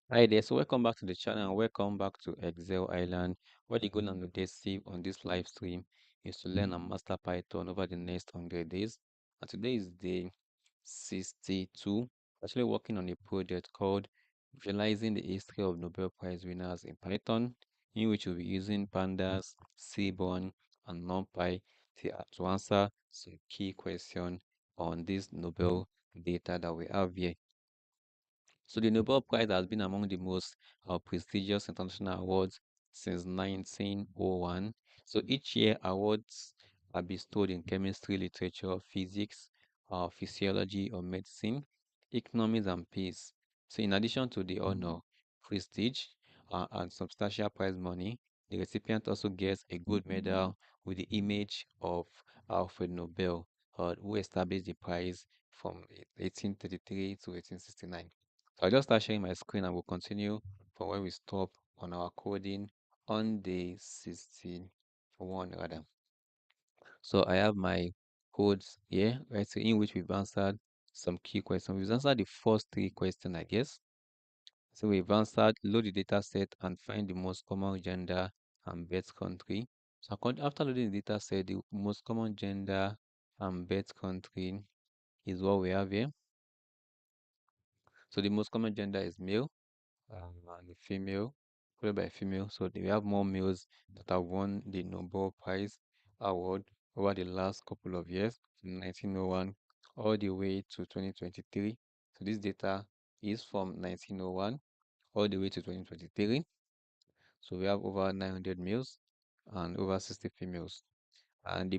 Hi there, so welcome back to the channel and welcome back to Excel Island. What you're going to see on this live stream is to learn and master Python over the next 100 days. And today is day 62. Actually working on a project called Visualizing the History of Nobel Prize Winners in Python, in which we'll be using pandas, seaborn, and NumPy to answer some key questions on this Nobel data that we have here. So the Nobel Prize has been among the most prestigious international awards since 1901. So each year, awards are bestowed in chemistry, literature, physics, physiology, or medicine, economics, and peace. So in addition to the honor, prestige, and substantial prize money, the recipient also gets a gold medal with the image of Alfred Nobel, who established the prize from 1833 to 1869. So I'll just start sharing my screen and we'll continue from where we stop on our coding on day 61 rather. So I have my codes here, right? So in which we've answered some key questions. We've answered the first three questions, I guess. So we've answered load the data set and find the most common gender and birth country. So after loading the data set, the most common gender and birth country is what we have here. So the most common gender is male. And the female, followed by female. So we have more males that have won the Nobel Prize award over the last couple of years, from 1901 all the way to 2023. So this data is from 1901 all the way to 2023. So we have over 900 males and over 60 females. And the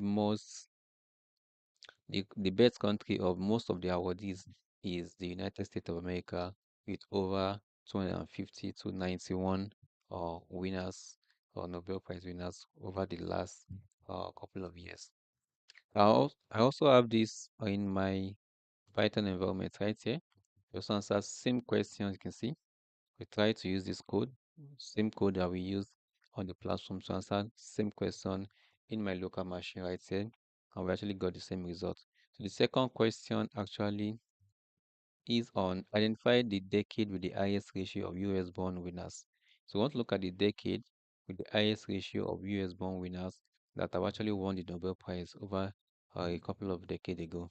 birth country of most of the awardees is the United States of America with over 250 to 91 winners or Nobel Prize winners over the last couple of years. I also have this in my Python environment right here. We also answer same question, you can see. We try to use this code, same code that we use on the platform to answer same question in my local machine right here, and we actually got the same result. So the second question actually is on identify the decade with the highest ratio of US born winners. So we want to look at the decade with the highest ratio of US born winners that have actually won the Nobel Prize over a couple of decades ago.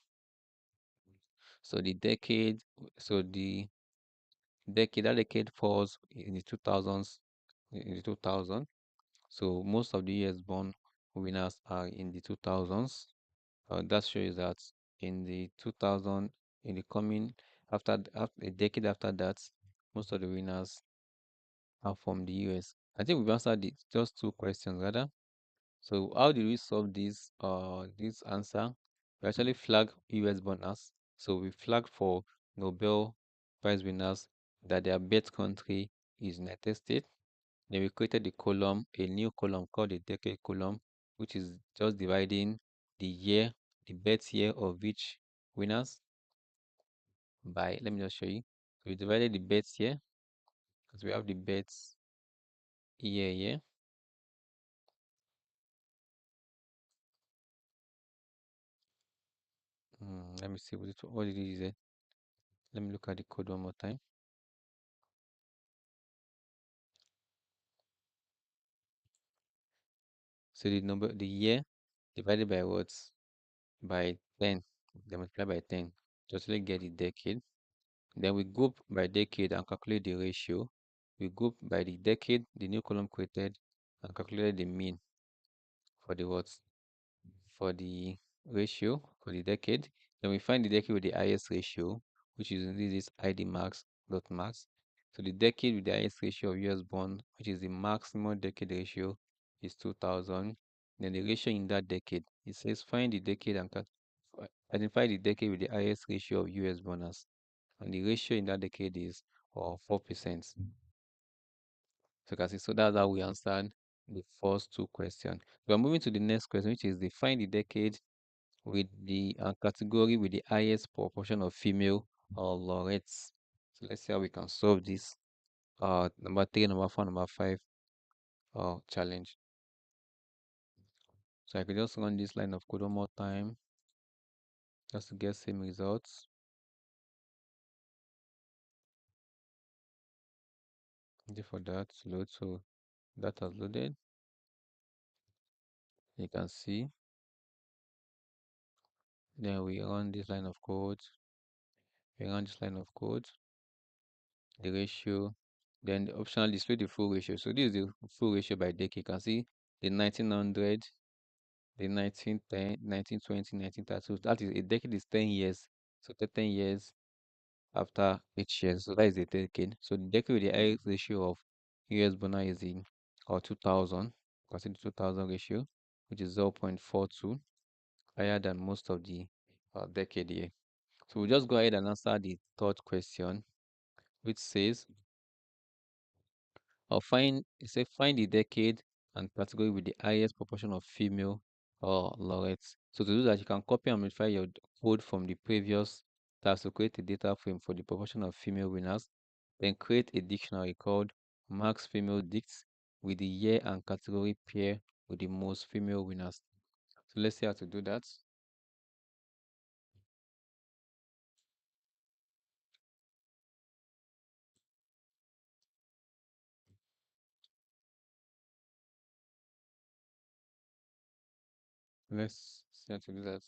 So the decade, so the that decade falls in the 2000s, in the 2000. So most of the US born winners are in the 2000s. That shows that in the 2000, in the coming after a decade after that, most of the winners are from the US. I think we've answered just two questions rather. So how did we solve this answer? We actually flag US burners. So we flag for Nobel Prize winners that their birth country is United States. Then we created a new column called the decade column, which is just dividing the year, the birth year of each winners by, let me just show you. So we divided the birth year because we have the birth year here. Let me see what it is. Let me look at the code one more time. So the year divided by what? By 10. Then multiply by 10. Just like get the decade. Then we group by decade and calculate the ratio. We group by the decade, the new column created, and calculate the mean for the what? For the ratio for the decade. Then we find the decade with the highest ratio, which is this is ID max dot max. So the decade with the highest ratio of US born, which is the maximum decade ratio, is 2000. Then the ratio in that decade, it says find the decade and identify the decade with the highest ratio of US borners. And the ratio in that decade is 4%. So you can see, so that's how we answered the first two questions. We are moving to the next question, which is define the decade with the category with the highest proportion of female laureates. So let's see how we can solve this. Number three, number four, number five challenge. So I could just run this line of code one more time just to get same results. For that to load. So that has loaded. You can see. Then we run this line of code. We run this line of code. The ratio. Then the optional display the full ratio. So this is the full ratio by decade. You can see the 1900, the 1910, 1920, 1930. So that is a decade is 10 years. So 10 years after each year. So that is a decade. So the decade with the highest ratio of US bona is in or 2000. Consider 2000 ratio, which is 0.42, higher than most of the decade here. So we'll just go ahead and answer the third question, which says, it says find the decade and category with the highest proportion of female laureates. So to do that, you can copy and modify your code from the previous task to create a data frame for the proportion of female winners. Then create a dictionary called Max Female Dicts with the year and category pair with the most female winners. So let's see how to do that. Let's see how to do that.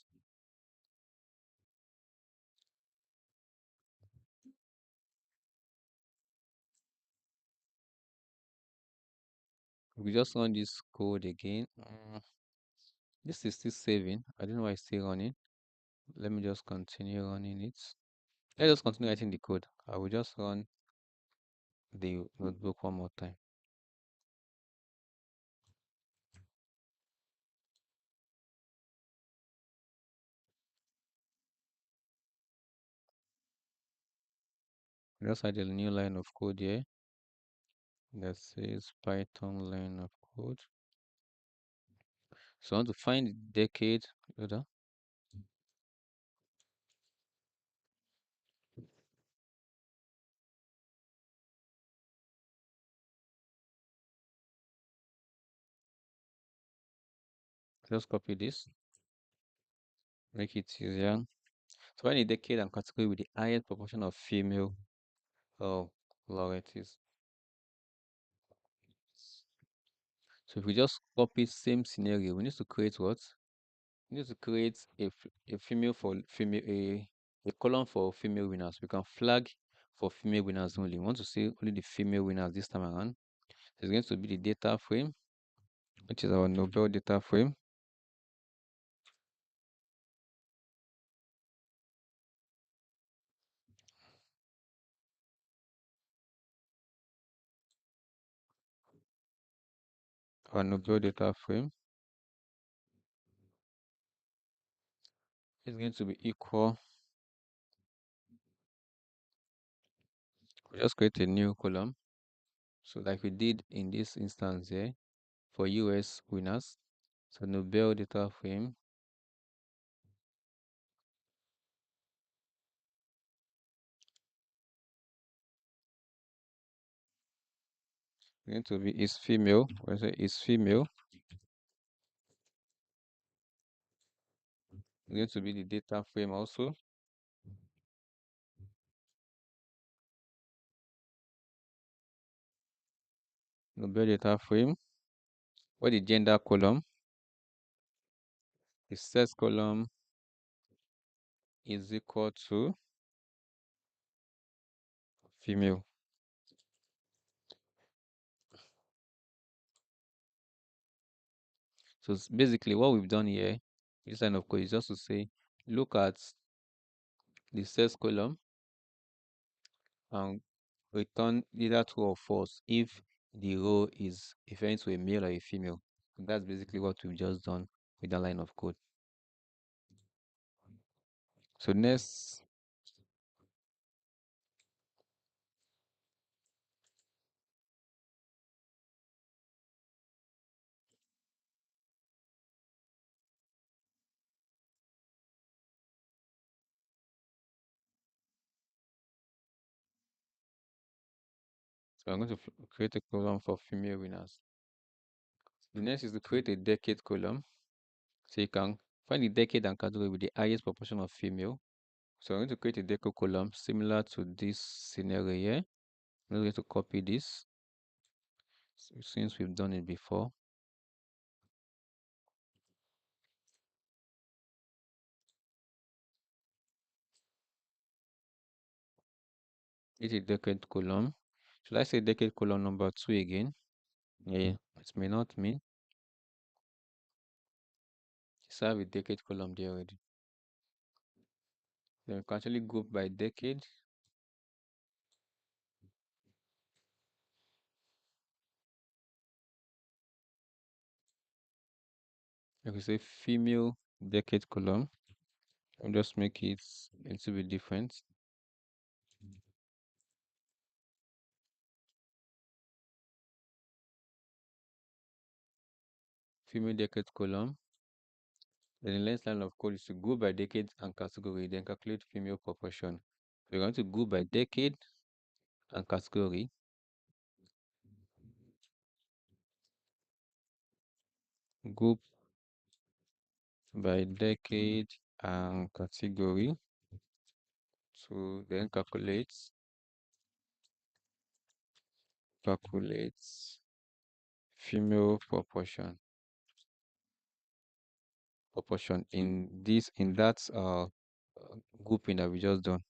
We just run this code again. This is still saving. I don't know why it's still running. Let me just continue running it. Let's just continue writing the code. I will just run the notebook one more time. Just add a new line of code here that says Python line of code. So I want to find the decade. Just copy this, make it easier. So find the decade and category with the highest proportion of female uh, laureates. So if we just copy same scenario, we need to create what? We need to create a female for female a column for female winners. We can flag for female winners only. We want to see only the female winners this time around. So it's going to be the data frame, which is our Nobel data frame. Our Nobel data frame is going to be equal. We just create a new column. So like we did in this instance here for US winners. So Nobel data frame is going to be is female. We say is female. It's going to be the data frame also. Nobel data frame. What the gender column? The sex column is equal to female. So basically what we've done here, this line of code is just to say, look at the sex column and return either true or false if the row is referring to a male or a female. So that's basically what we've just done with that line of code. So next, so I'm going to create a column for female winners. The next is to create a decade column. So you can find the decade and category with the highest proportion of female. So I'm going to create a decade column similar to this scenario here. I'm going to copy this. So since we've done it before, it is decade column. Should I say decade column number 2 again? Yeah, it may not mean. It's have a decade column there already. Then we can actually group by decade. If we say female decade column, I'll just make it a little bit different. Female decade column. Then the next line of code is to go by decade and category, then calculate female proportion. We're going to go by decade and category. Group by decade and category to then calculates female proportion in that grouping that we just done.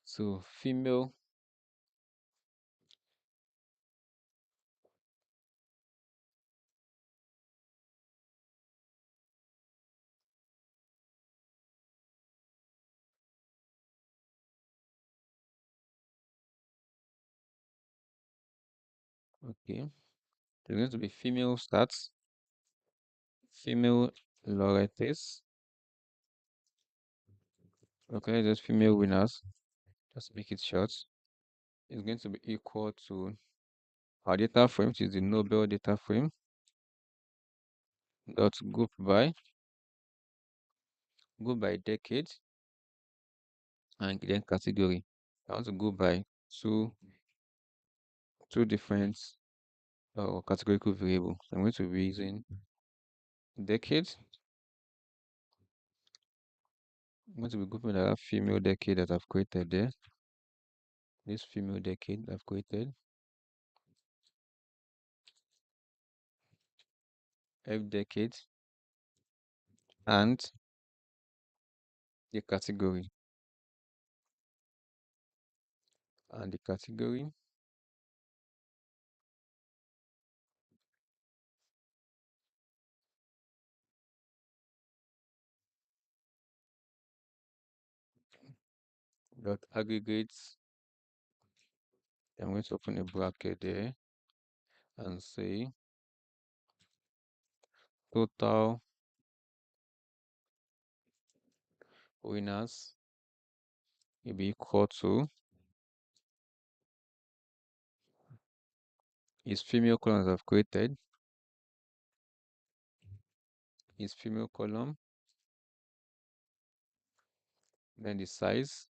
So female, okay, there's going to be female stats, female laureates, okay, just female winners, just make it short. It's going to be equal to our data frame, which is the Nobel data frame, dot group by decade, and then category. I want to go by two different categorical variables. I'm going to be using decade. I'm going to be grouping that female decade that I've created there. This female decade I've created. F decade and the category. And the category dot aggregates. I'm going to open a bracket there and say total winners will be equal to is female columns I've created, is female column, then the size,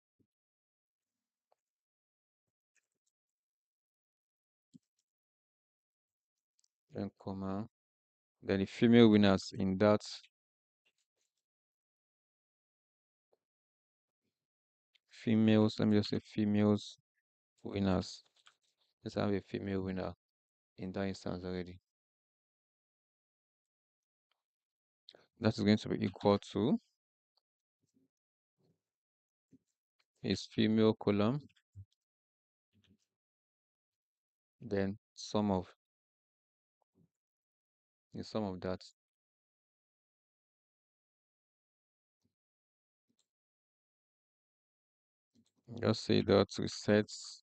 then comma, then the female winners in that females, let me just say females winners. Let's have a female winner in that instance already. That is going to be equal to is female column, then the sum of that. Just say that resets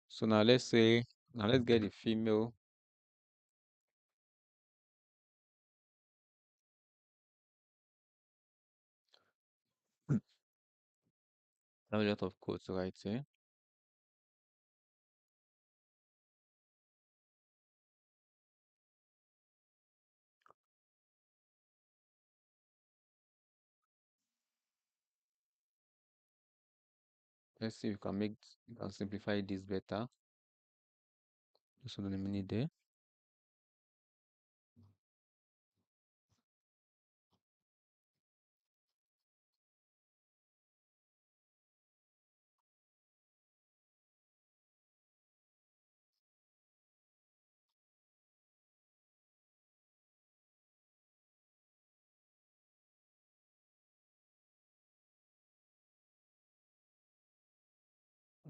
so now let's get the female. I have a lot of codes right here. Let's see if we can simplify this better. Just hold on a minute there.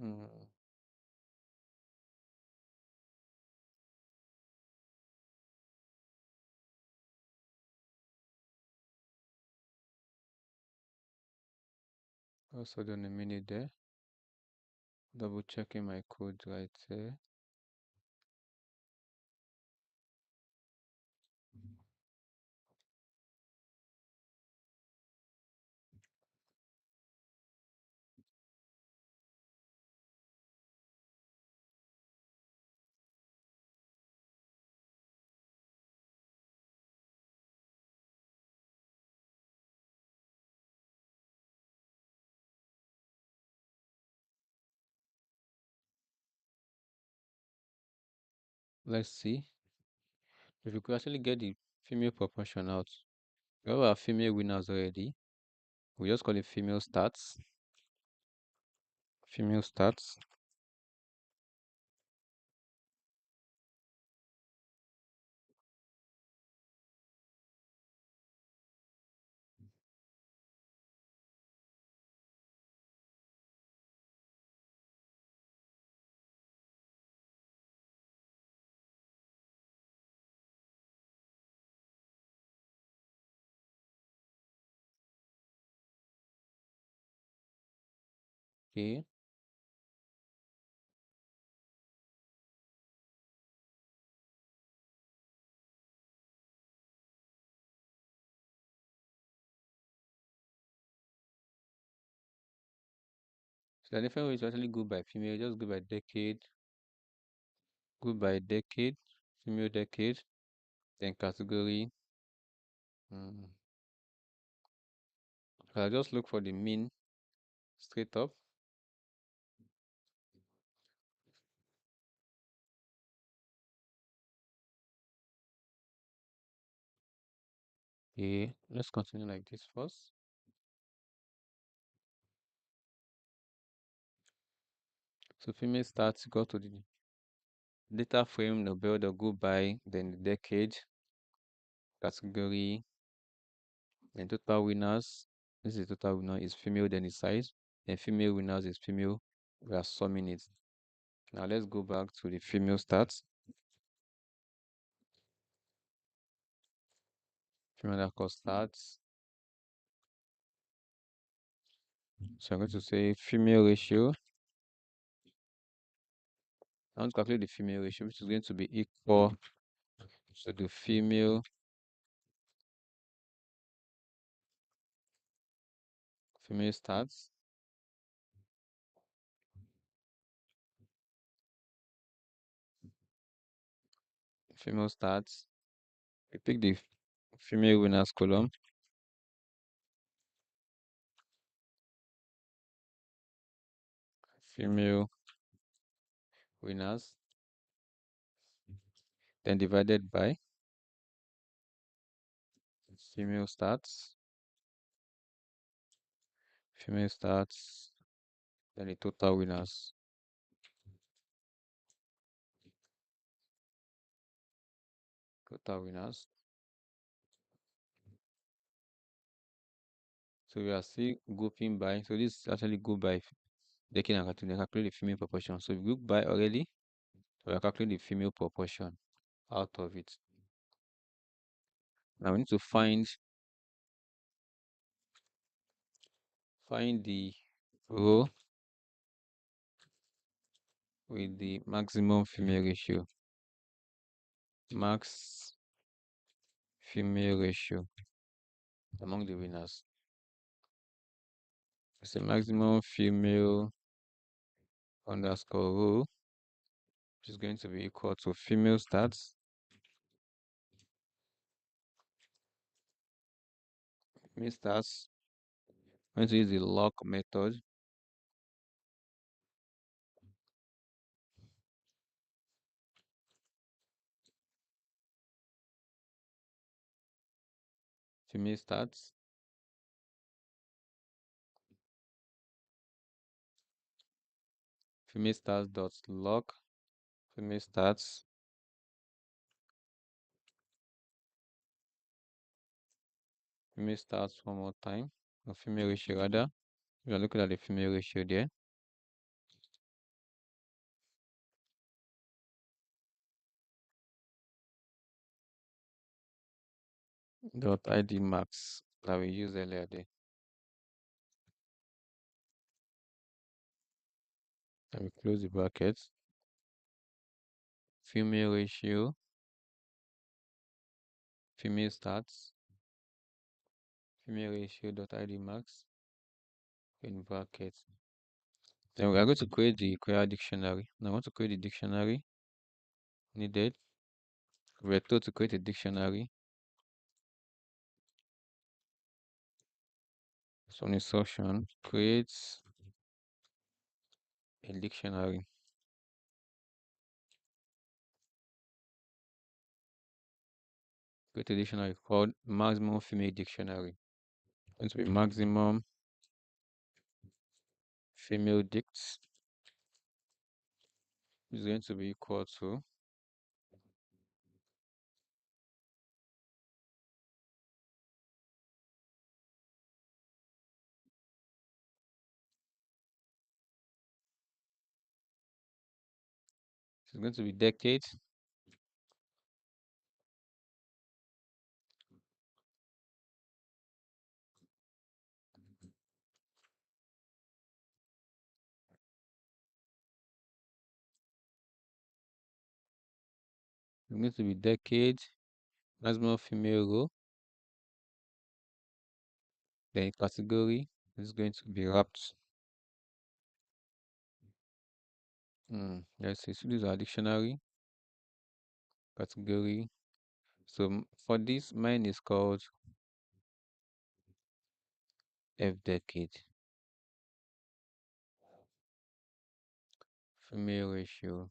Mm, just hold on a minute there. Double checking my code right there. Let's see if we could actually get the female proportion out. We have our female winners already. We just call it female stats. Female stats. Okay. So the different ways to actually go by female, just go by decade, female decade, then category. Mm. I'll just look for the mean straight up. Okay, let's continue like this first. So female stats go to the data frame, Nobel, the go by, then the decade, category, then total winners. This is total winner is female, then the size. Then female winners is female. We are summing it. Now let's go back to the female stats. Female cost stats. So I'm going to say female ratio. I want to calculate the female ratio, which is going to be equal to the female stats, female stats. We pick the female winners column, female winners, then divided by female stats, female stats, then the total winners, total winners. So we are still grouping by. So this is actually group by decade and calculate the female proportion. So we group by already. So we are calculating the female proportion out of it. Now we need to find the row with the maximum female ratio. Max female ratio among the winners. It's a maximum female underscore row, which is going to be equal to female stats. Female stats. I'm going to use the lock method. female stats, female stats dot log, female stats, female stats one more time, or female ratio rather. We are looking at the female ratio there. Dot id max that we used earlier there. And we close the brackets. Female ratio, female stats, female ratio dot id max in brackets. Then we are going to create the query dictionary. Now I want to create the dictionary needed. We're told to create a dictionary. So on instruction, create a dictionary. Create a dictionary called maximum female dictionary. It's going to be maximum female dicts is going to be equal to it's going to be decade it's going to be decade maximum female row, then category is going to be wrapped. Let's see, so this is our dictionary category. So for this, mine is called F decade. Female ratio.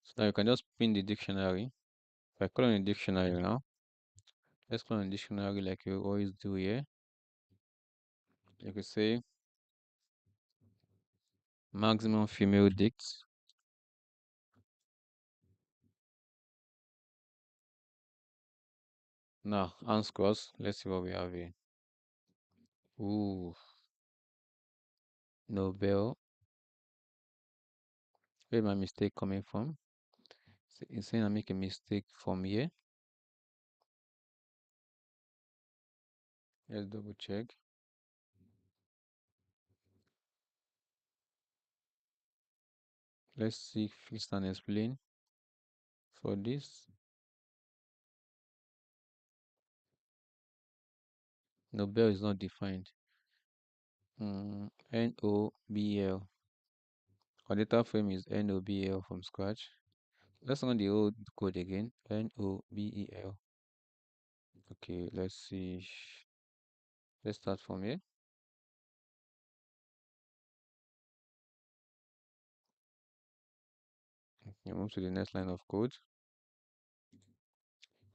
So now you can just pin the dictionary. If I call on the dictionary now, let's call on the dictionary like you always do here. You could say maximum female dicts. Now, answers. Let's see what we have here. Ooh, Nobel. Where my mistake coming from? It's saying I make a mistake from here. Let's double check. Let's see if it's an explain for this. Nobel is not defined. Nobel. Our data frame is Nobel from scratch. Let's run the old code again. Nobel. Okay, let's see. Let's start from here. Okay, move to the next line of code.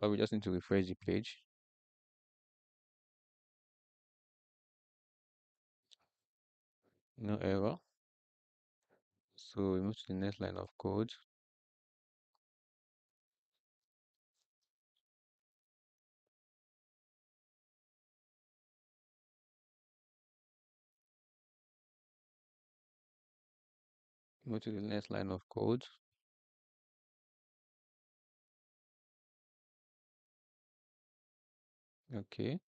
But we just need to refresh the page. No error. So we move to the next line of code. Move to the next line of code. Okay.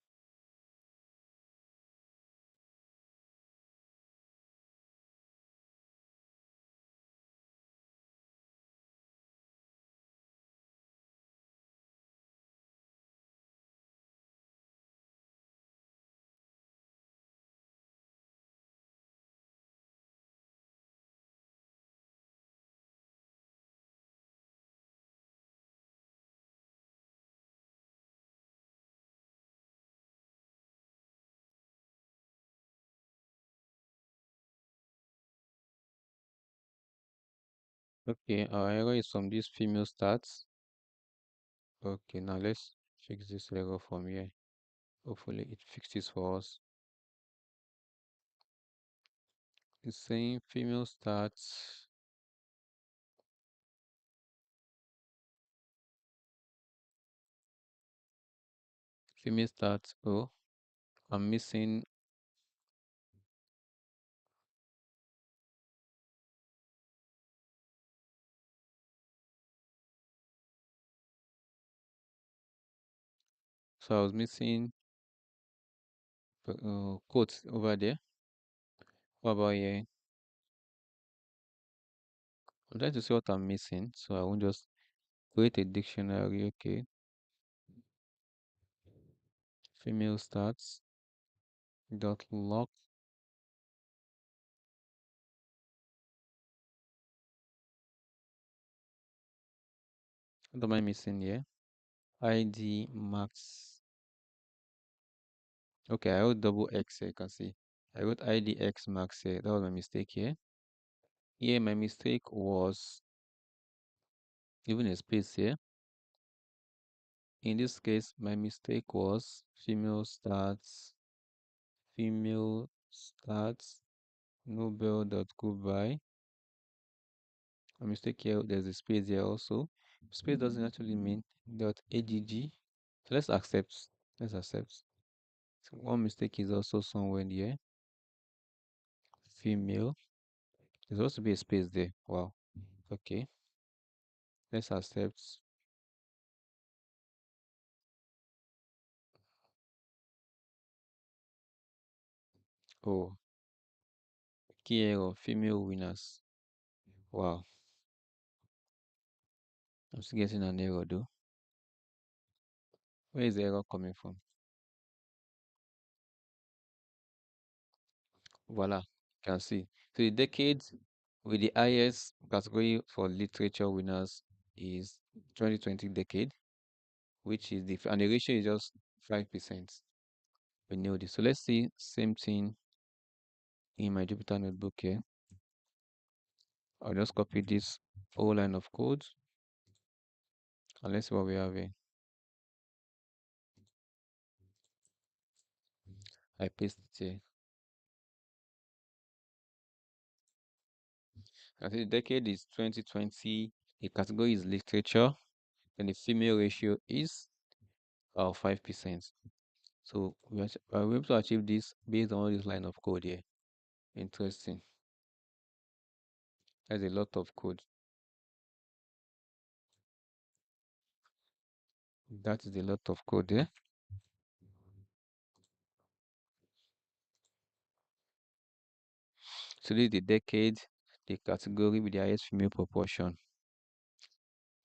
Okay, our error is from this female stats. Okay, now let's fix this error from here. Hopefully it fixes for us. It's saying female stats. Oh, I'm missing. So I was missing quotes over there. What about here? I'm trying to see what I'm missing, so I won't just create a dictionary. Okay, female stats dot log. What am I missing here? ID max. Okay, I wrote double X here. You can see I wrote IDX max here. That was my mistake here. Here, my mistake was even a space here. In this case, my mistake was female stats, Nobel dot goodbye. A mistake here, there's a space here also. Space doesn't actually mean dot AGG. So let's accept. Let's accept. So one mistake is also somewhere here. Female. There's supposed to be a space there. Wow. Okay. Let's accept. Oh, key error, female winners. Wow. I'm still getting an error though. Where is the error coming from? Voila. You can see. So the decade with the highest category for literature winners is 2020 decade, which is and the ratio is just 5%. We know this. So let's see same thing in my Jupyter notebook here. I'll just copy this whole line of code and let's see what we have here. I paste it here. I see the decade is 2020. The category is literature, and the female ratio is 5%. So we are able to achieve this based on this line of code here. Interesting. That's a lot of code. That is a lot of code there. So this is the decade, the category with the highest female proportion.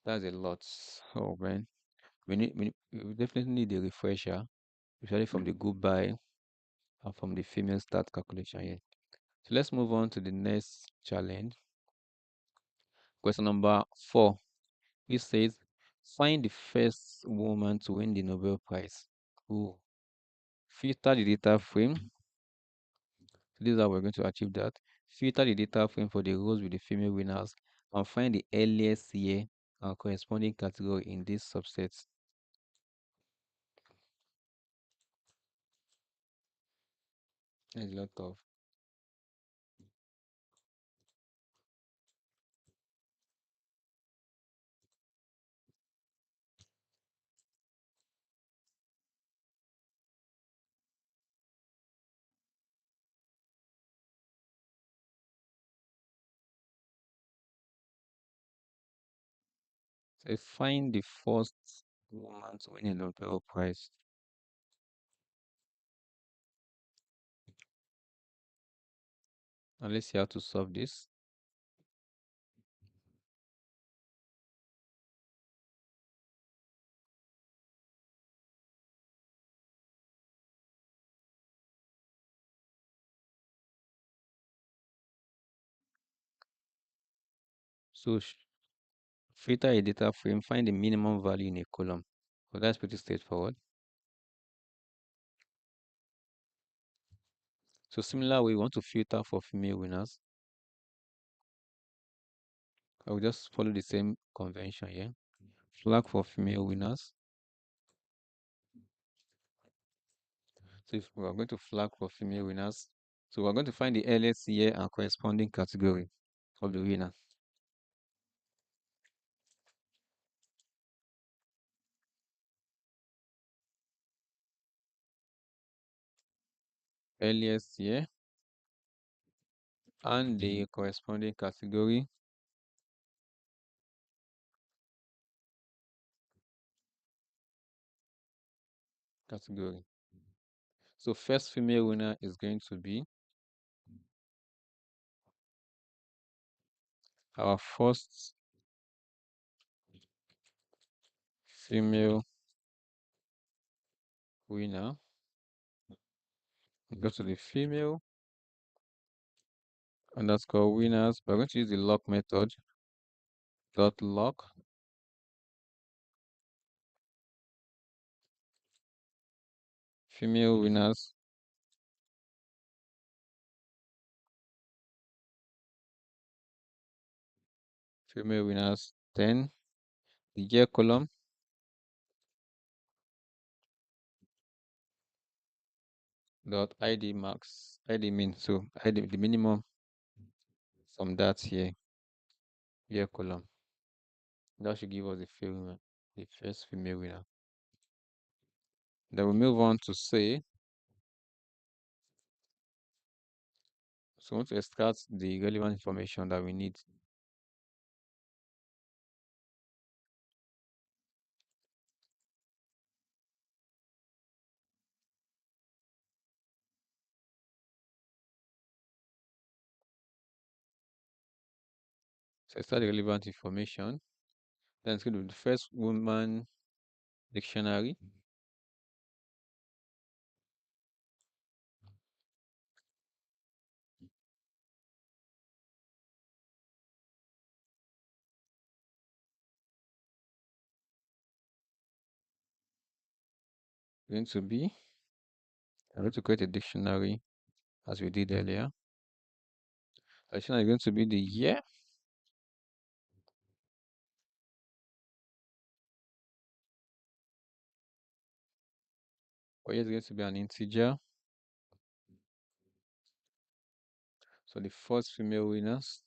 That's a lot. Oh man. We definitely need a refresher, especially from the goodbye and from the female start calculation here. So let's move on to the next challenge. Question number 4. It says, find the first woman to win the Nobel Prize. Ooh. Filter the data frame. So this is how we're going to achieve that. Filter the data frame for the rows with the female winners and find the earliest year and corresponding category in this subset. There's a lot of. So find the first woman to win a Nobel Prize. And let's see how to solve this. So filter a data frame, find the minimum value in a column. So that's pretty straightforward. So similar, we want to filter for female winners. I will just follow the same convention here. Flag for female winners. So if we are going to flag for female winners, so we're going to find the earliest year and corresponding category of the winner. Earliest year and the corresponding category. So first female winner is going to be our first female winner. Go to the female underscore winners. We're going to use the lock method. Dot lock female winners. Female winners 10. The year column. Dot ID max. ID mean. So ID the minimum from that year column. That should give us the first female winner. Then we move on to say, so we want to extract the relevant information that we need. So extract the relevant information. Then it's going to be the first woman dictionary. Going to be, I'm going to create a dictionary as we did earlier. The dictionary is going to be the year. Or is going to be an integer. So the first female winners.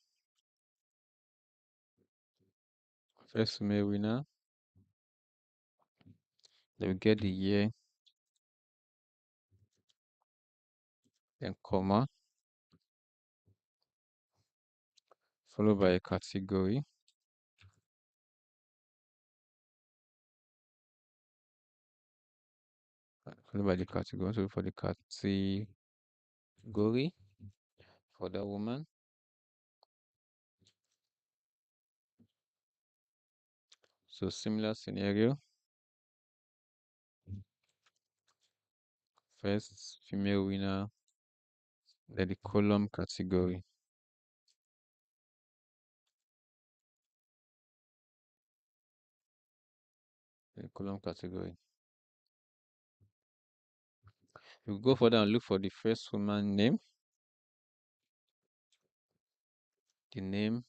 First female winner. Then we get the year. Then comma. Followed by a category. Followed by the category. So for the category for that woman. So similar scenario. First female winner. Then the column category. The column category. We go further and look for the first woman name. The name.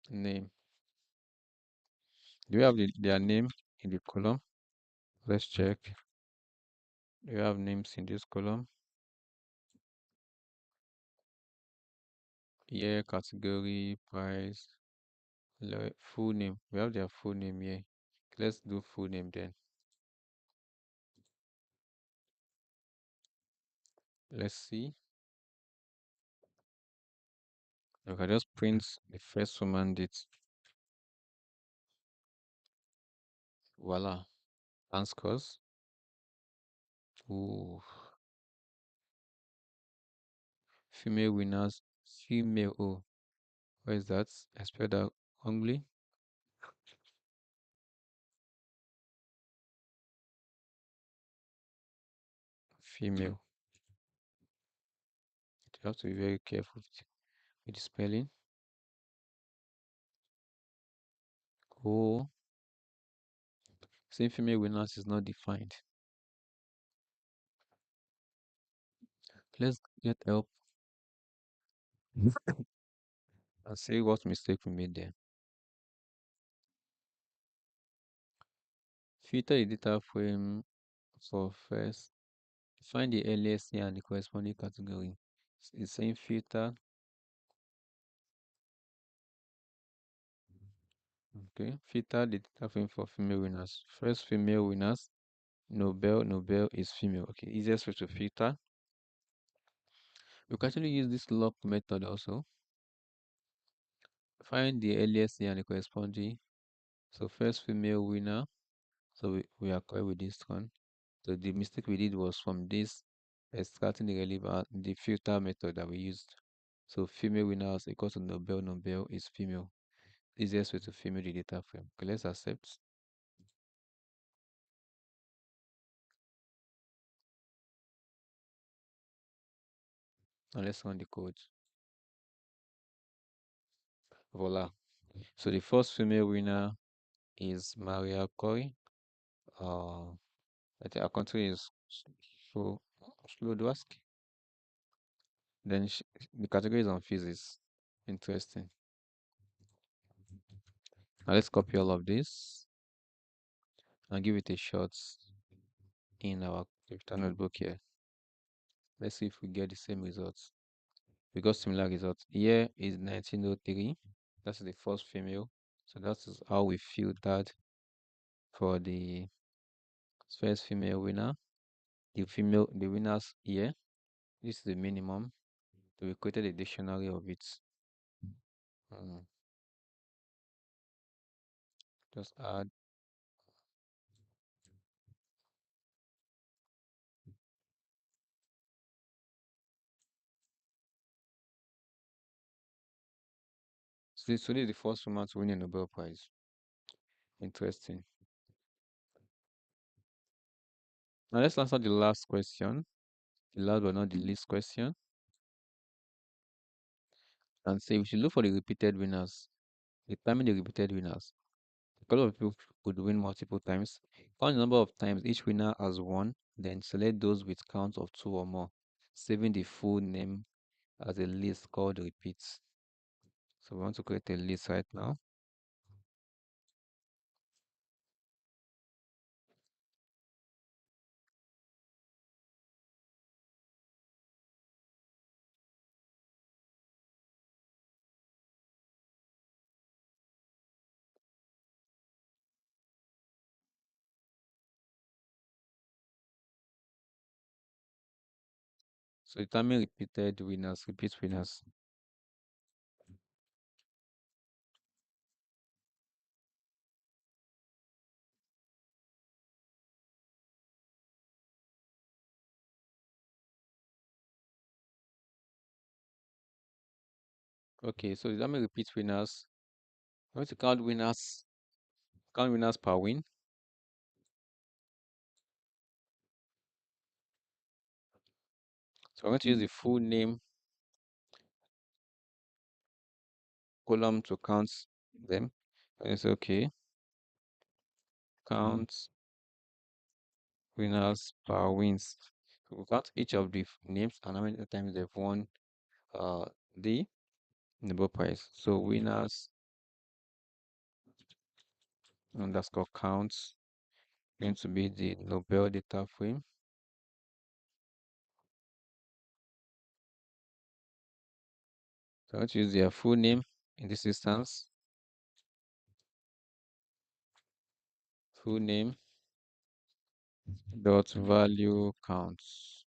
Name. Do you have their name in the column? Let's check. Do you have names in this column? Year, category, price, full name. We have their full name here. Let's do full name then. Let's see. I can just print the first woman date. Voila. Answers. Ooh. Female winners. Female. Oh, where is that? I spelled that wrongly. Female. You have to be very careful with the spelling. Oh, same female winners is not defined. Let's get help and see what mistake we made there. Filter the data frame for first. Find the earliest year and the corresponding category. It's saying filter. Okay, filter the data frame for female winners. First female winners. Nobel is female. Okay, easiest way to filter. You can actually use this lock method also. Find the earliest year and the corresponding. So first female winner. So we are correct with this one. So the mistake we did was from this extracting the relevant the filter method that we used. So female winners equals to Nobel is female. Easiest way to female the data frame. Okay, let's accept. And let's run the code. Voila. So the first female winner is Maria Corey. I think our country is so Slodoask. Then the category is on physics. Interesting. Now let's copy all of this and give it a shot in our computer notebook here. Let's see if we get the same results. We got similar results. Here is 1903. That's the first female. So that is how we filtered for the first female winner. The winners here. This is the minimum. So we created a dictionary of it. Mm, just add. So this is the first woman to win a Nobel Prize. Interesting. Now let's answer the last question. The last but not the least question. And say we should look for the repeated winners. Determine the repeated winners. A lot of people could win multiple times. Count the number of times each winner has won, then select those with counts of 2 or more, saving the full name as a list called repeats. So we want to create a list right now. So determine repeated winners, repeat winners. Okay, so determine repeat winners. I'm going to count winners per win. So I'm going to use the full name column to count them. And say, okay, count winners per wins. So we count each of the names and how many times they've won uh the Nobel Prize. So winners underscore counts going to be the Nobel data frame. So I'm going to use their full name in this instance. Full name dot value counts.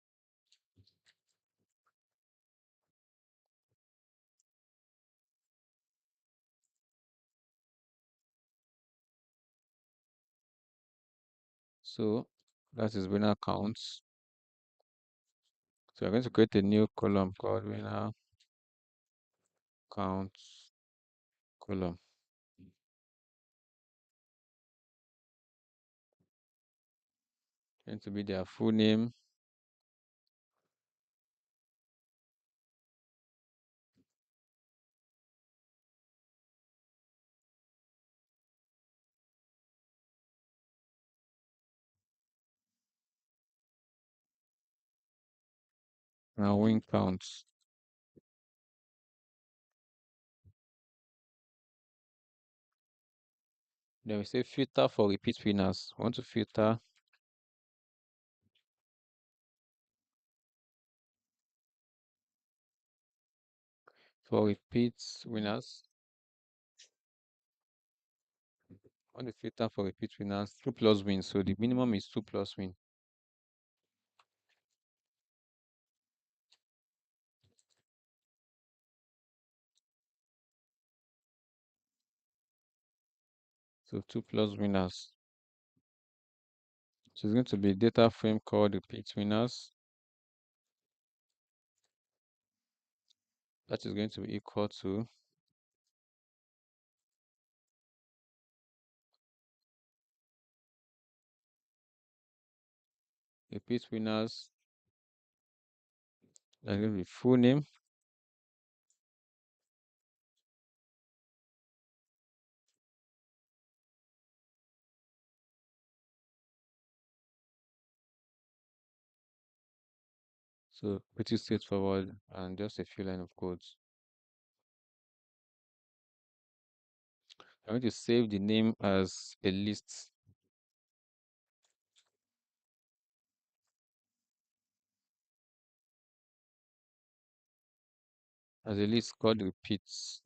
So that is winner counts. So I'm going to create a new column called winner counts column. Going to be their full name and win counts. Then we say filter for repeat winners. We want to filter for repeat winners. On the filter for repeat winners, 2 plus win. So the minimum is 2 plus win. So 2 plus winners. So it's going to be data frame called repeat winners. That is going to be equal to repeat winners. That's going to be full name. So pretty straightforward and just a few line of codes. I'm going to save the name as a list. As a list called repeats.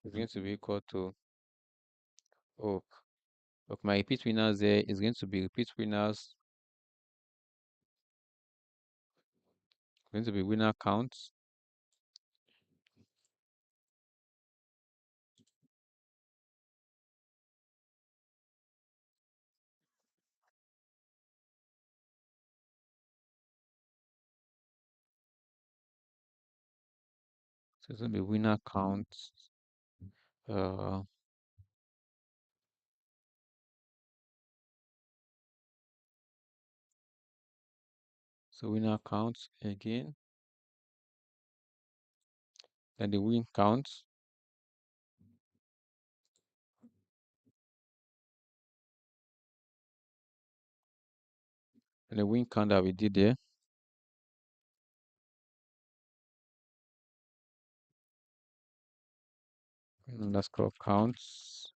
It's going to be equal to, oh, of my repeat winners there is going to be repeat winners, going to be winner counts. So it's going to be winner counts. Uh, so winner counts again. Then the win counts. And the win count that we did there. Underscore counts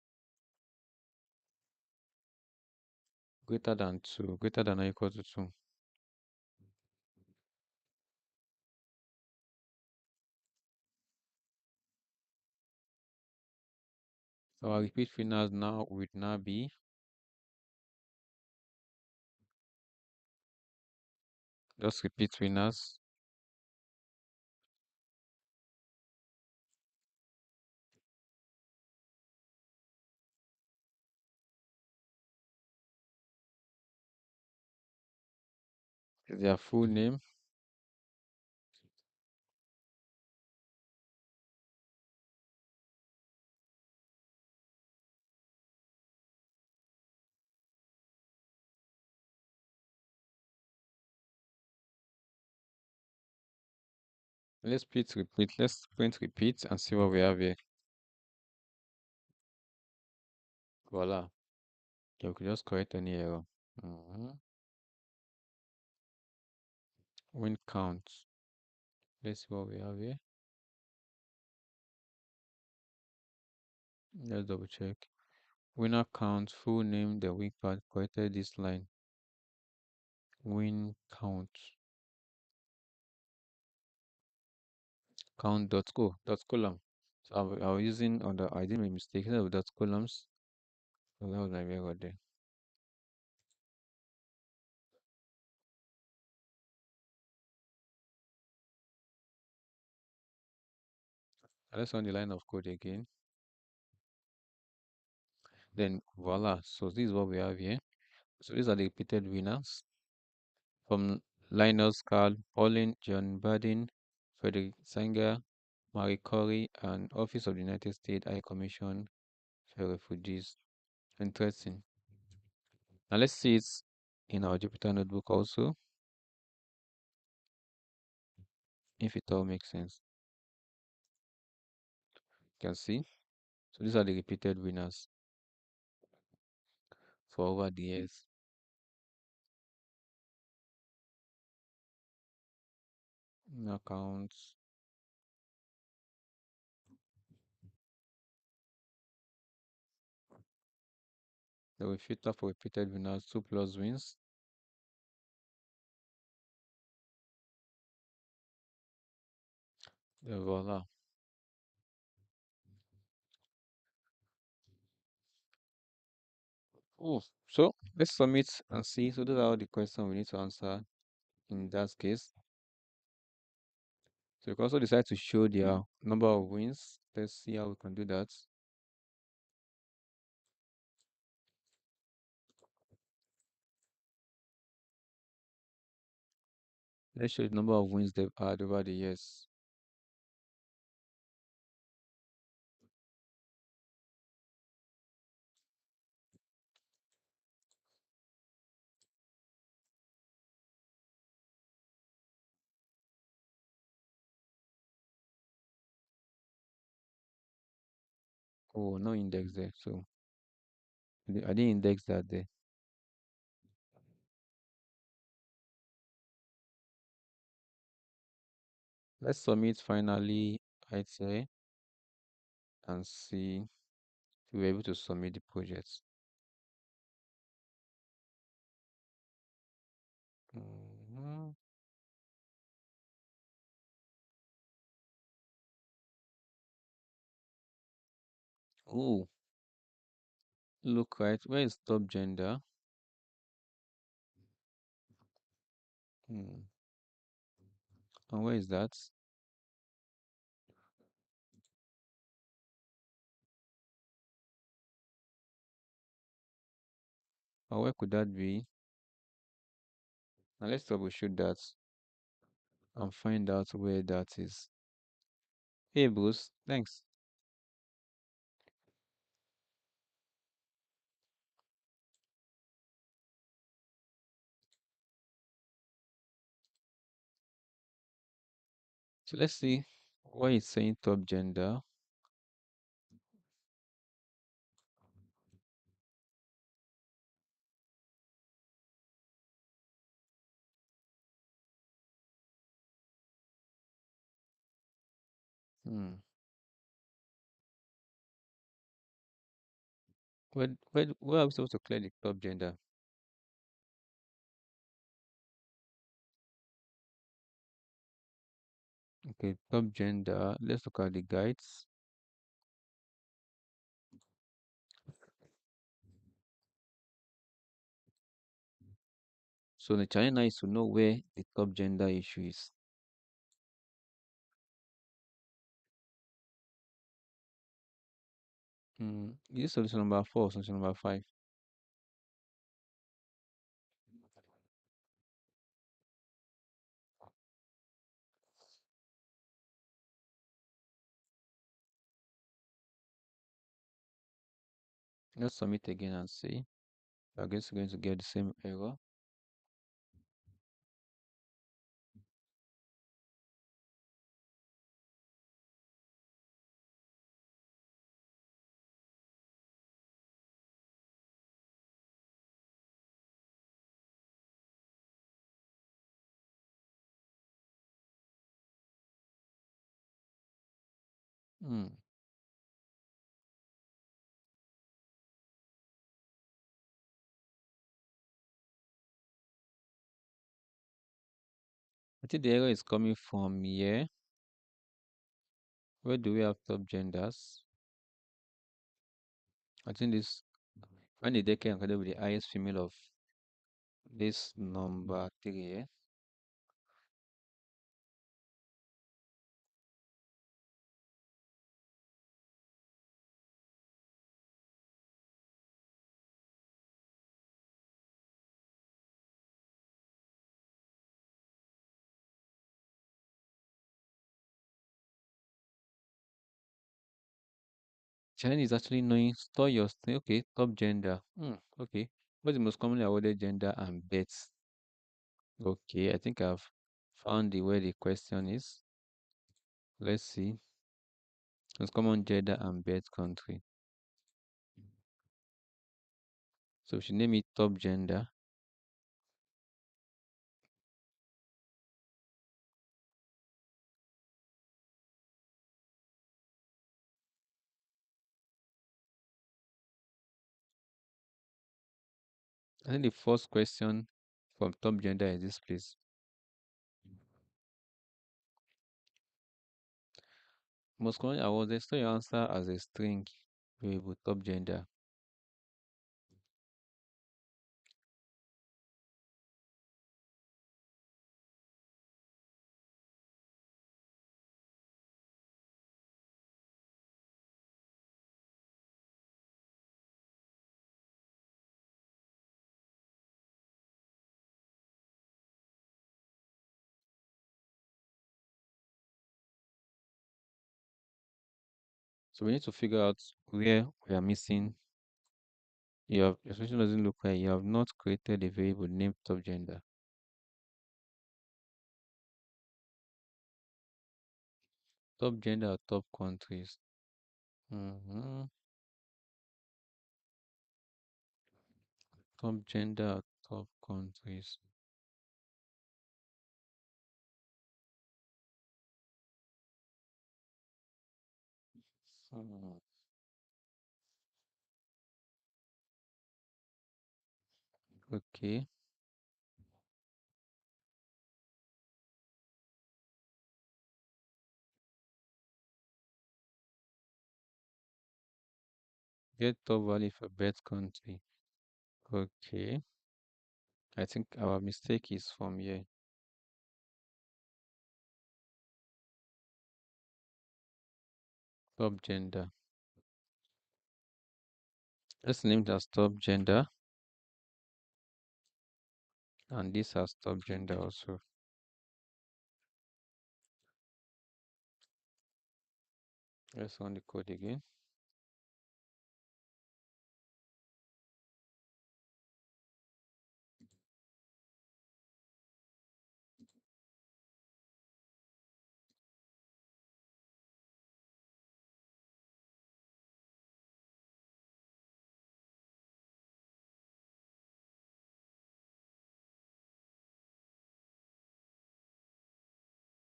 greater than 2, greater than or equal to 2. So our repeat winners now would now be just repeat winners. Their full name. Let's print repeat and see what we have here. Voila. Okay, we could just correct any error. Win count. Let's see what we have here. Let's double check. Winner count, full name, the win part, corrected this line. Win count. Count dot go dot column. So I was using on the I didn't make mistake instead of dot columns. So that was my error there. Let's run the line of code again. Then voila. So this is what we have here. So these are the repeated winners from Linus, Carl, Pauline, John Badin, Frederick Sanger, Marie Curie, and Office of the United States High Commission for Refugees. Interesting. Now let's see it in our Jupyter notebook also, if it all makes sense. You can see. So these are the repeated winners for over the years. accounts. Then we filter for repeated winners, 2 plus wins. Then voila. Oh, so let's submit and see. So those are all the questions we need to answer in that case. So you can also decide to show their number of wins. Let's see how we can do that. Let's show the number of wins they've had over the years. Oh, no index there. So I didn't index that there. Let's submit finally, I'd say, and see if we're able to submit the project. Mhm. Oh, look right. Where is top gender? Hmm. And where is that? Or where could that be? Now let's troubleshoot that and find out where that is. Hey, Bruce. Thanks. So let's see why it's saying top gender. Hmm. Where are we supposed to clear the top gender? Okay, top gender. Let's look at the guides. So the challenge now is to know where the top gender issue is. Is this solution number 4 or solution number 5? Let's submit again and see. I guess we're going to get the same error. Hmm. I think the error is coming from here. Where do we have top genders? I think this when the decade encoded with the highest female of this number 3. Challenge is actually knowing store your okay, top gender. Okay. What's the most commonly awarded gender and births? Okay, I think I've found the where the question is. Let's see. Most common gender and birth country. So we should name it top gender. I think the first question from top gender is this, please. Most commonly, I was store your answer as a string variable top gender. So we need to figure out where we are missing. Your solution doesn't look like you have not created a variable named top gender. Top gender or top countries. Mm-hmm. Top gender or top countries. Hmm. Okay. Get top value for birth country. Okay. I think our mistake is from here. Top gender. Let's name it as top gender. And this has top gender also. Let's run the code again.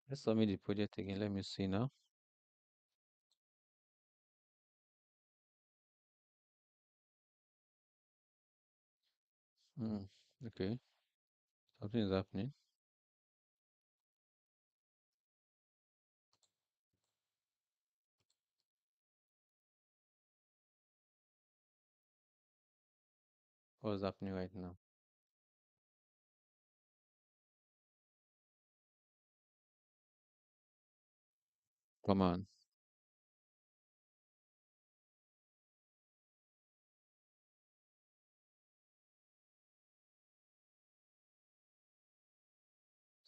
Let's submit the project again. Let me see now. Hmm. Okay. Something is happening. What's happening right now? Come on.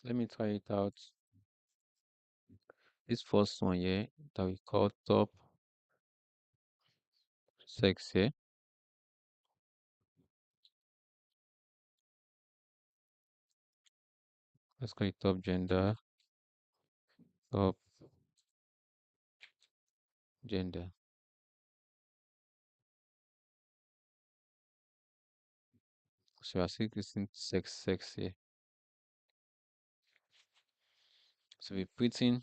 Let me try it out. This first one here that we call top sex here. Let's call it top gender. Top gender. So I think it's in sex here. So we put in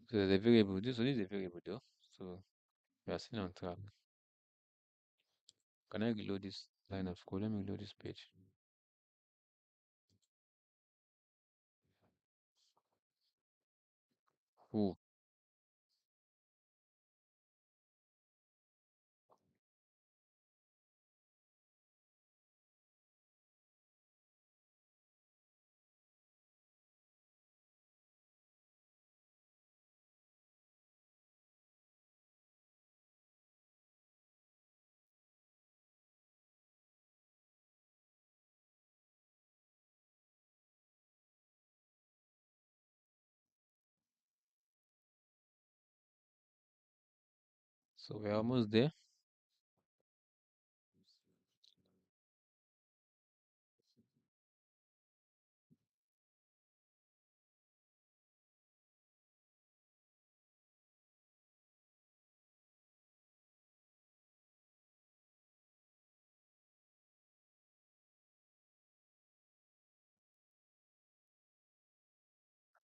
so there's a variable. This is a variable though. So we are still on track. Can I reload this line of code? Let me reload this page. Oh, so we're almost there.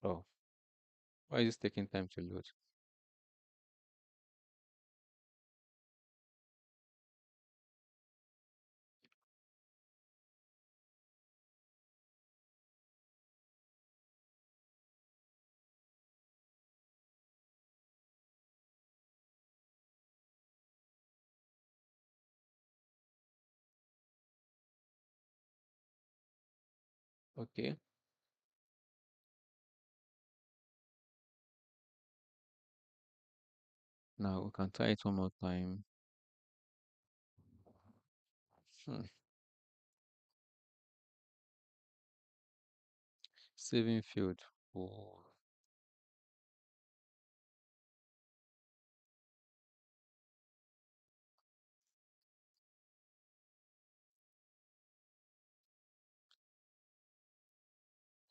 Oh, why is this taking time to load? Okay. Now we can try it one more time. Hmm. Saving field. Oh.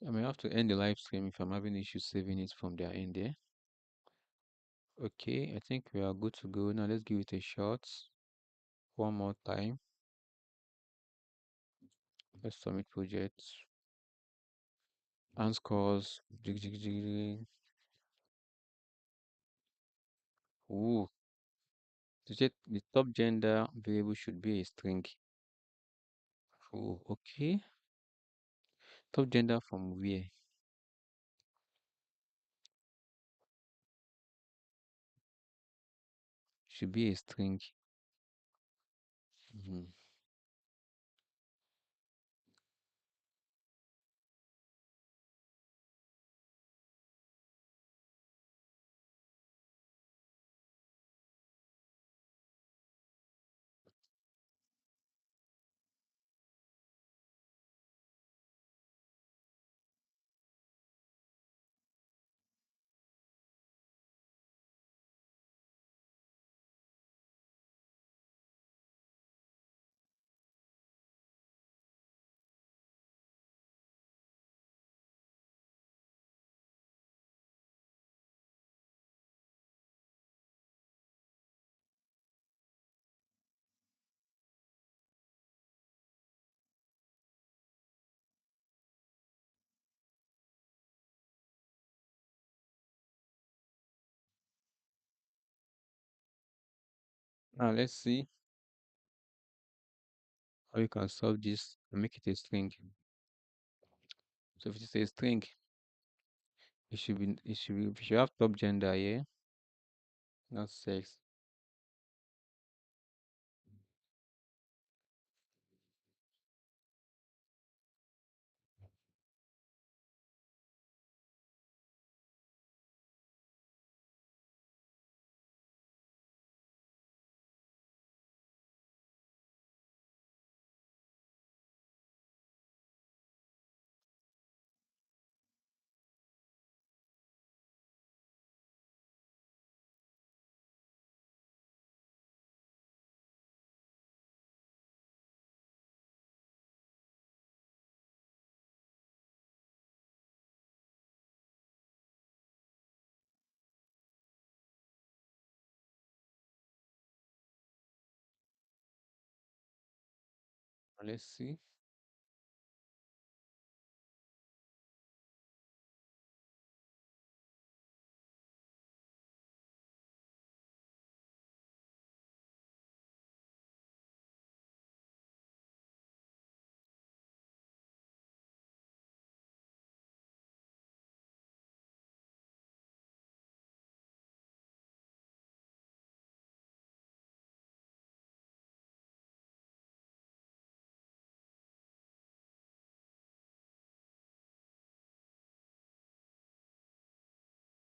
I may have to end the live stream if I'm having issues saving it from their end there. Okay, I think we are good to go. Now let's give it a shot. One more time. Let's submit project. And scores. Jig, jig, jig, jig. Ooh. The top gender variable should be a string. Oh, okay. Top gender from where? Should be a string. Mhm. Now let's see how you can solve this and make it a string. So if it is a string, it should have top gender here, not sex. Now let's see.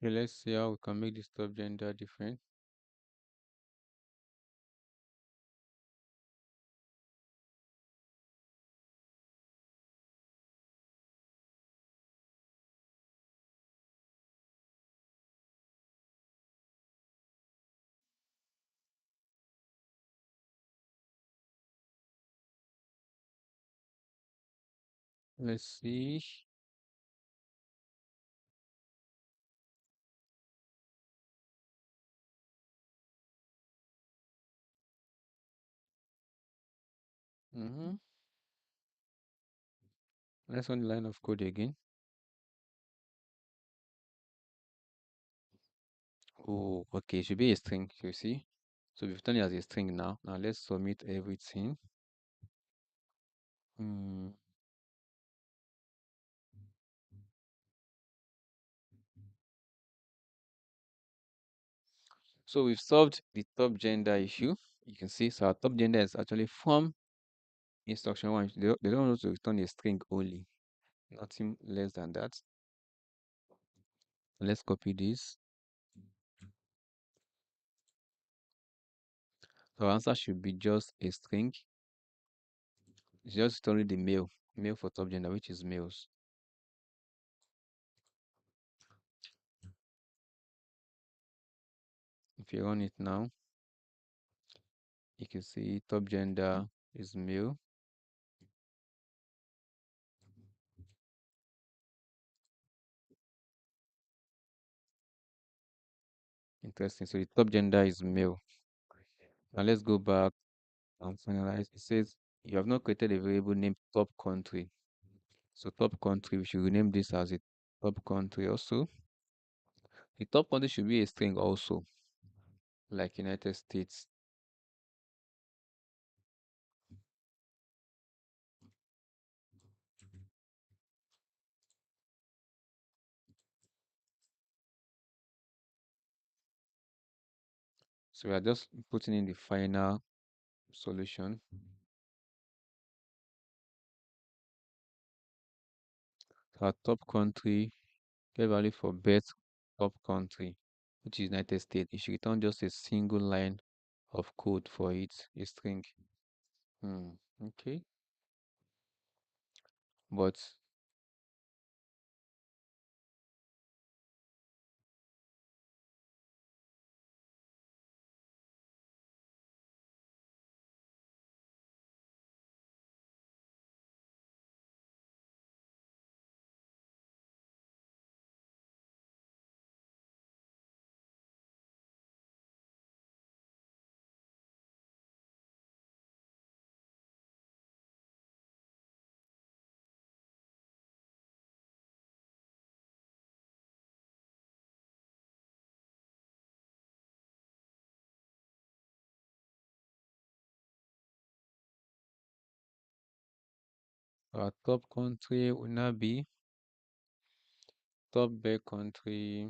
Okay, let's see how we can make this top gender different. Let's see. Mm-hmm. Let's run the line of code again. Oh, okay, it should be a string, you see. So we've done it as a string now. Now let's submit everything. Hmm. So we've solved the top gender issue. You can see, so our top gender is actually from instruction one. They don't want us to return a string only. nothing less than that. Let's copy this. So our answer should be just a string. It's just only the male for top gender, which is males. If you run it now, you can see top gender is male. Interesting. So the top gender is male. Now let's go back and finalize. It says you have not created a variable named top country. So top country, we should rename this as a top country also. The top country should be a string also, like United States. So we are just putting in the final solution. So our top country, get value for birth top country, which is United States. It should return just a single line of code for it, a string. Okay. But our top country will now be top birth country.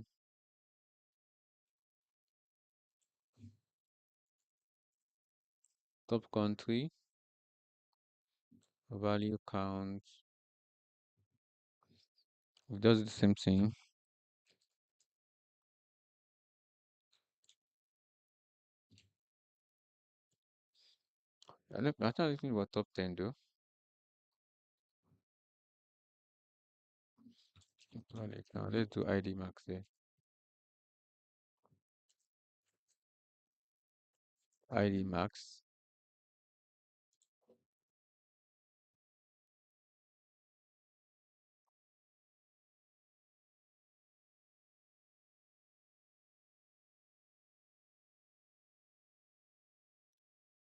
Top country value count. It does the same thing. I'm not looking about top 10 though. Now let's do ID max there. ID max.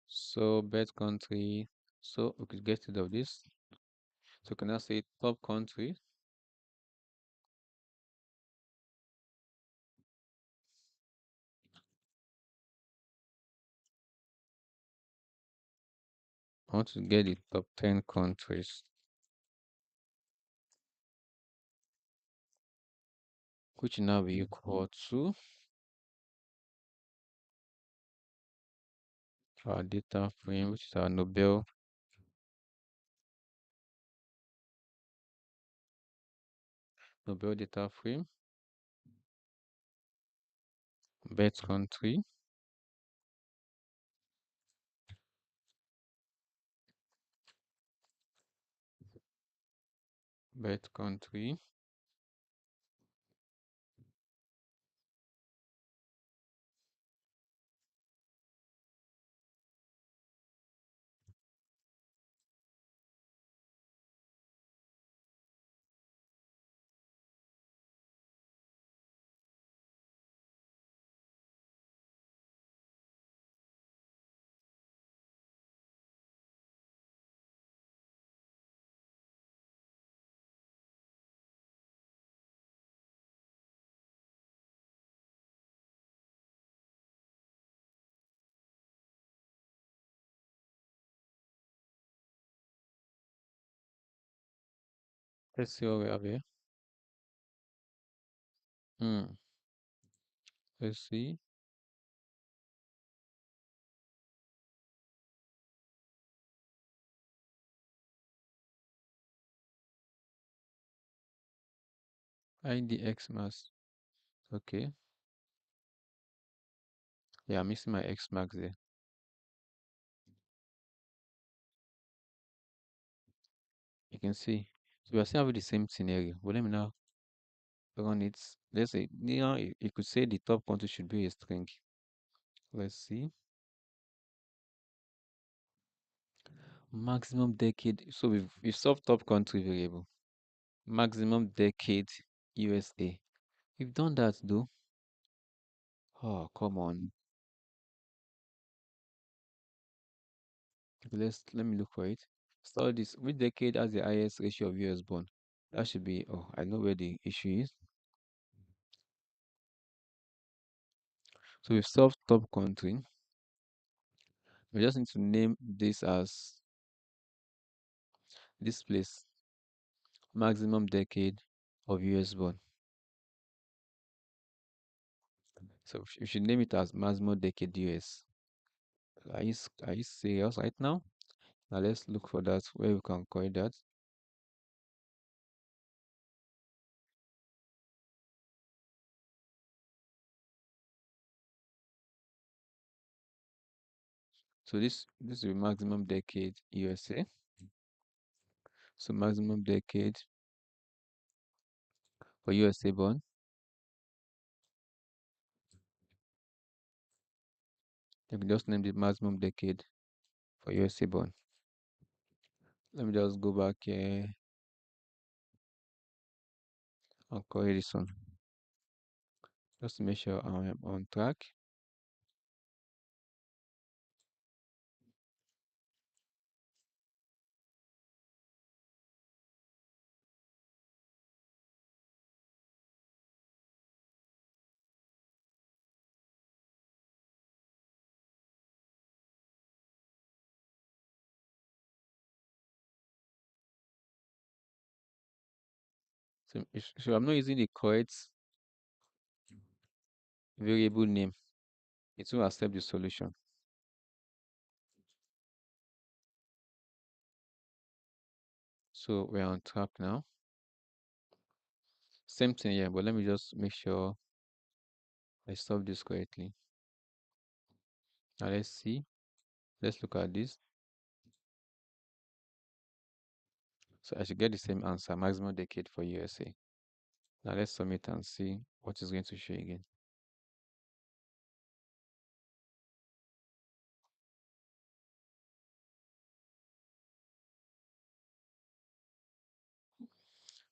So birth country. So we could get rid of this. So can I say top country? I want to get the top 10 countries, which now will equal to our data frame, which is our Nobel data frame, birth country, birth country, let's see what we have here. Hmm. Let's see. IDX mass. Okay. Yeah, I'm missing my X marks there. You can see. So we are still having the same scenario. But let me now run it. Let's say, you could say the top country should be a string. Let's see. Maximum decade. So we've solved top country variable. Maximum decade USA. We've done that though. Oh, come on. Okay, let me look for it. Start this. Which decade has the highest ratio of US born? That should be, oh, I know where the issue is. So we've solved top country. We just need to name this as this place. Maximum decade of US born. So we should name it as maximum decade US. Are you serious right now? Now let's look for that where we can call that. So this is the maximum decade USA. So maximum decade for USA born. You can just name the maximum decade for USA born. Let me just go back here and call this one. Just to make sure I am on track. So I'm not using the correct variable name. It will accept the solution. So we're on track now. Same thing here, but let me just make sure I solve this correctly. Now let's see. Let's look at this. So I should get the same answer, maximum decade for USA. Now let's submit and see what is going to show again.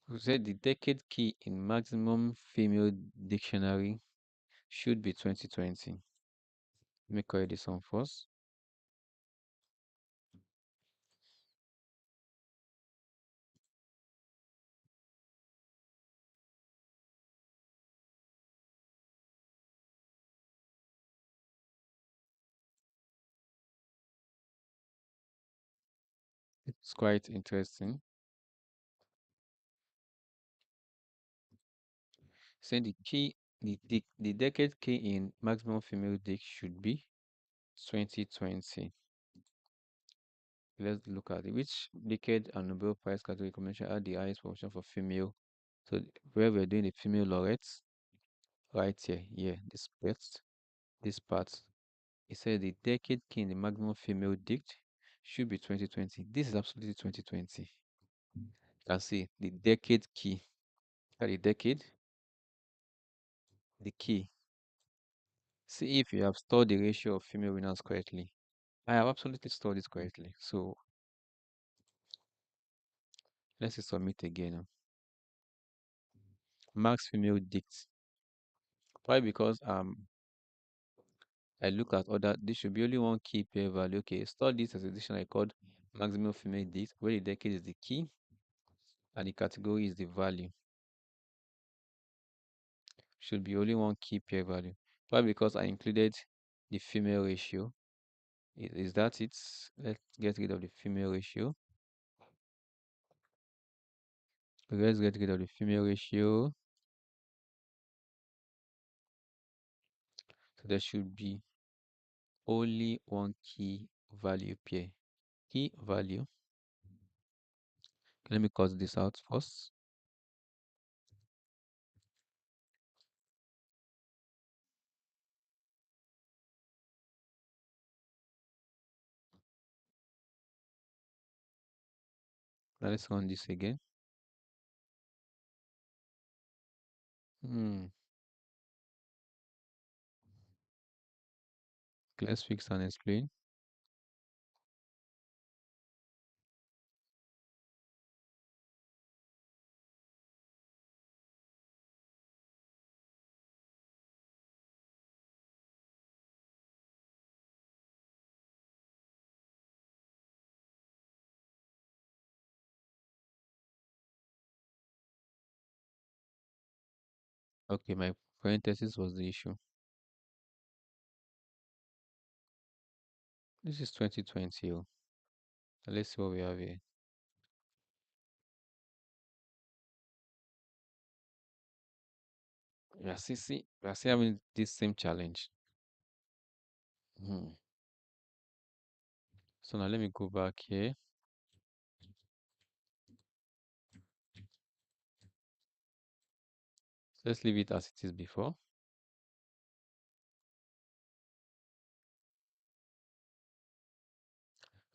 We said the decade key in maximum female dictionary should be 2020. Let me correct this one first. It's quite interesting. Saying the decade key in maximum female dick should be 2020. Let's look at it. Which decade and Nobel Prize category combination had the highest proportion for female? So where we're doing the female laureates, right here, this part. It said the decade key in the maximum female dict should be 2020. This is absolutely 2020. You can see the decade key. The decade, the key. See if you have stored the ratio of female winners correctly. I have absolutely stored it correctly. So let's submit again now. Max female dict. Why? Because I look at other, this should be only one key pair value. Okay, store this as a dictionary called maximum female dict, where the decade is the key and the category is the value. Should be only one key pair value. Why? Because I included the female ratio. Is that it? Let's get rid of the female ratio. Let's get rid of the female ratio. So there should be only one key value pair. Key value. Let me cut this out first. Now let's run this again. Hmm. Let's fix and explain. Okay, my parenthesis was the issue. This is 2020. Oh. Let's see what we have here. Yeah, see, we are still having this same challenge. Hmm. So now let me go back here. Let's leave it as it is before.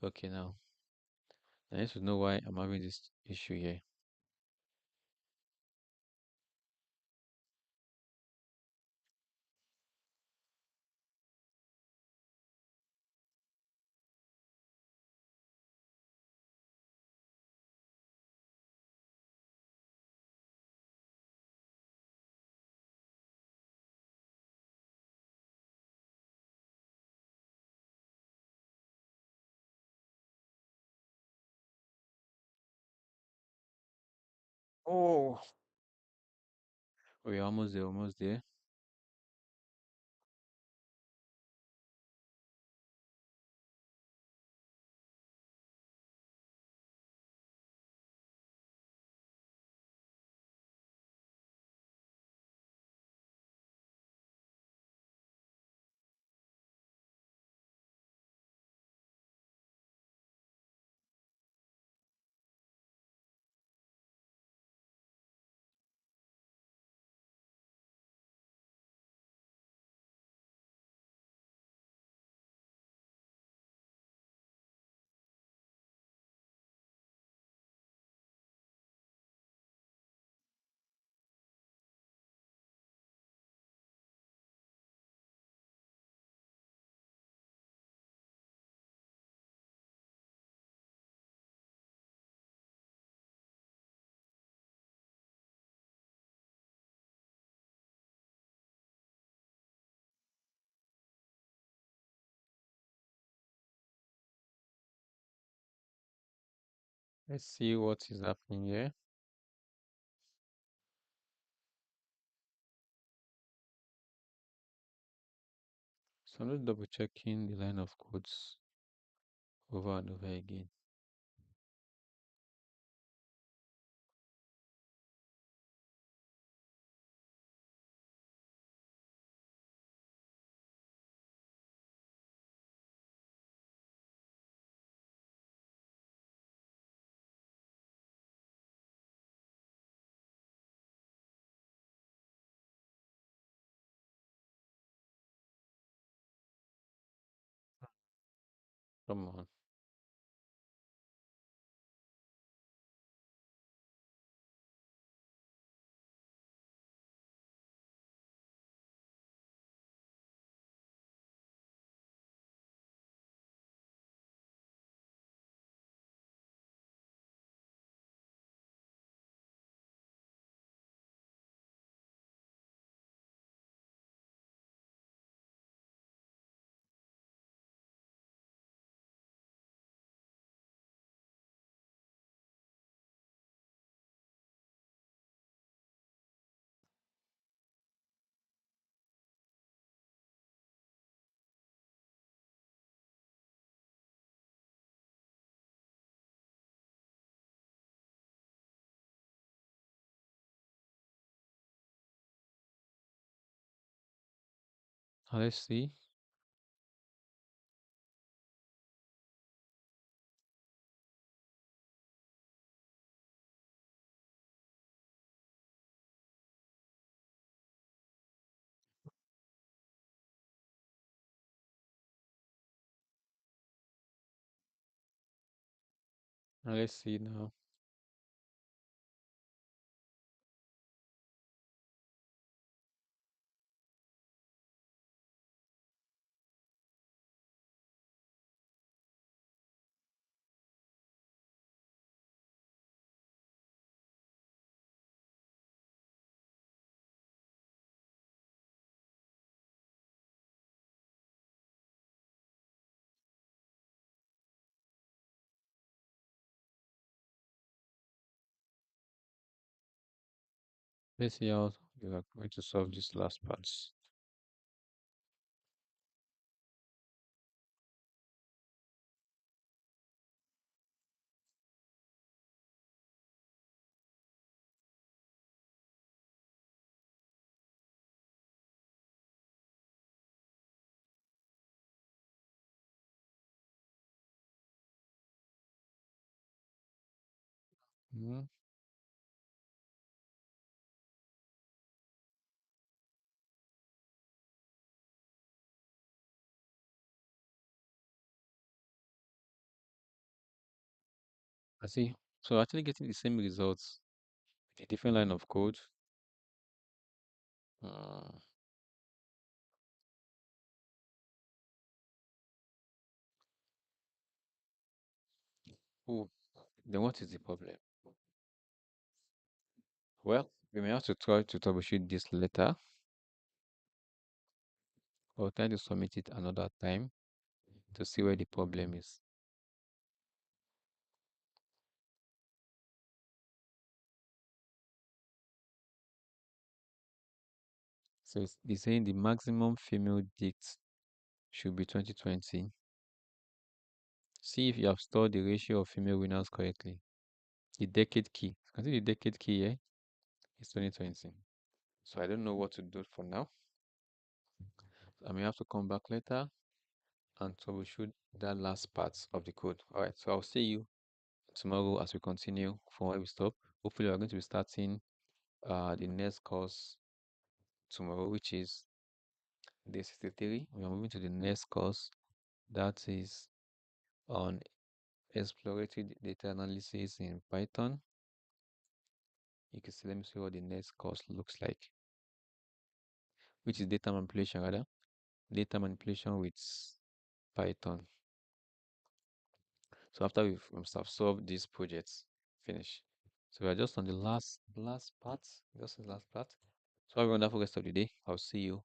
Okay, now I need to know why I'm having this issue here. Oh, we're almost there, almost there. Let's see what is happening here. So I'm just double checking the line of codes over and over again. Come on. Now let's see. Now let's see now. Let's see how we are going to solve this last part. Mhm. I see. So actually getting the same results with a different line of code. Uh, oh, then what is the problem? Well, we may have to try to troubleshoot this later or try to submit it another time to see where the problem is. So it's saying the maximum female dicts should be 2020. See if you have stored the ratio of female winners correctly. The decade key. Can see the decade key here is 2020. So I don't know what to do for now. I may have to come back later and troubleshoot that last part of the code. All right, so I'll see you tomorrow as we continue from where we stop. Hopefully, we're going to be starting the next course tomorrow, which is day 63. We are moving to the next course that is on exploratory data analysis in Python. You can see, let me see what the next course looks like, which is data manipulation, rather. Data manipulation with Python. So after have solved these projects, finish. So we are just on the last part, just the last part. So have a wonderful rest of the day. I'll see you